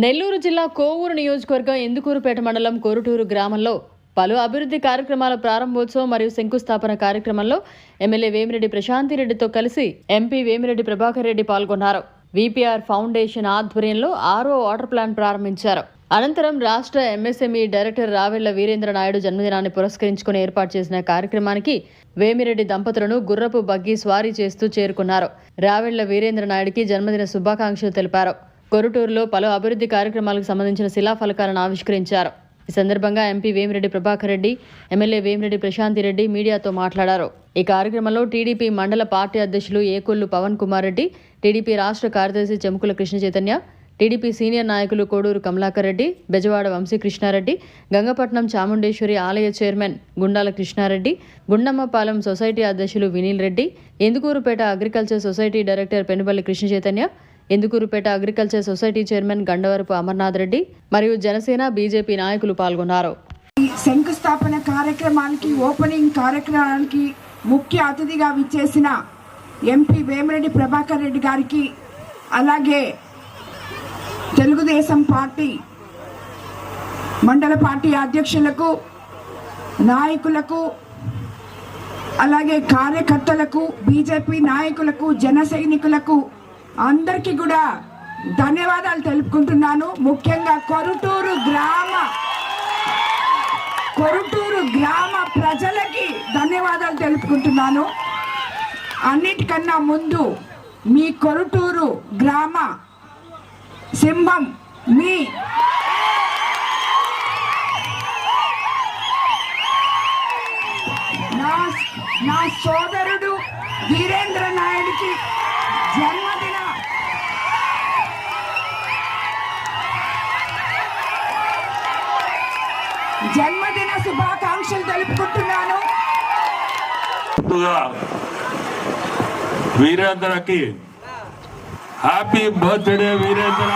నెల్లూరు జిల్లా కోవూరు నియోజకవర్గం ఇందుకూరుపేట మండలం కొరుటూరు గ్రామంలో పలు అభివృద్ధి కార్యక్రమాల ప్రారంభోత్సవం మరియు శంకుస్థాపన కార్యక్రమంలో ఎమ్మెల్యే వేమిరెడ్డి ప్రశాంతిరెడ్డితో కలిసి ఎంపీ వేమిరెడ్డి ప్రభాకర్ రెడ్డి పాల్గొన్నారు. విపిఆర్ ఫౌండేషన్ ఆధ్వర్యంలో 6వ వాటర్ ప్లాంట్ ప్రారంభించారు. అనంతరం రాష్ట్ర ఎంఎస్ఎంఈ డైరెక్టర్ రావెళ్ల వీరేంద్ర నాయుడు జన్మదినాన్ని పురస్కరించుకుని ఏర్పాటు చేసిన కార్యక్రమానికి వేమిరెడ్డి దంపతులను గుర్రపు బగ్గి స్వారీ చేస్తూ చేరుకున్నారు. రావెళ్ల వీరేంద్ర నాయుడికి జన్మదిన శుభాకాంక్షలు తెలిపారు. కొరుటూరులో పలు అభివృద్ధి కార్యక్రమాలకు సంబంధించిన శిలాఫలకాలను ఆవిష్కరించారు. ఈ సందర్భంగా ఎంపీ వేమిరెడ్డి ప్రభాకర్ రెడ్డి, ఎమ్మెల్యే వేమిరెడ్డి ప్రశాంతిరెడ్డి మీడియాతో మాట్లాడారు. ఈ కార్యక్రమంలో టీడీపీ మండల పార్టీ అధ్యక్షులు ఏకొల్లు పవన్ కుమార్ రెడ్డి, టీడీపీ రాష్ట్ర కార్యదర్శి చెముకుల కృష్ణ చైతన్య, టీడీపీ సీనియర్ నాయకులు కోడూరు కమలాకర్ రెడ్డి, బెజవాడ వంశీకృష్ణారెడ్డి, గంగపట్నం చాముండేశ్వరి ఆలయ చైర్మన్ గుండాల కృష్ణారెడ్డి, గుండమ్మపాలెం సొసైటీ అధ్యక్షులు Vineel Reddy, Indukurupeta agriculture society director Penuballi Krishna Chaitanya, Indukurupeta agriculture society chairman Gandavarapu Amarnath Reddy మరియు జనసేన బీజేపీ నాయకులు పాల్గొన్నారు. శంకుస్థాపన కార్యక్రమానికి ఓపెనింగ్ కార్యక్రమానికి ముఖ్య అతిథిగా విచ్చేసిన ఎంపీ వేమిరెడ్డి ప్రభాకర్ రెడ్డి గారికి, అలాగే తెలుగుదేశం పార్టీ మండల పార్టీ అధ్యక్షులకు, నాయకులకు, అలాగే కార్యకర్తలకు, బీజేపీ నాయకులకు, జన సైనికులకు అందరికీ కూడా ధన్యవాదాలు తెలుపుకుంటున్నాను. ముఖ్యంగా కొరుటూరు గ్రామ ప్రజలకి ధన్యవాదాలు తెలుపుకుంటున్నాను. అన్నిటికన్నా ముందు మీ కొరుటూరు గ్రామ సింహం మీ నా సోదరుడు వీరేంద్ర నాయుడికి జన్మదిన శుభాకాంక్షలు తెలుపుకుంటున్నాను. వీరేంద్రకి హ్యాపీ బర్త్డే వీరేంద్ర.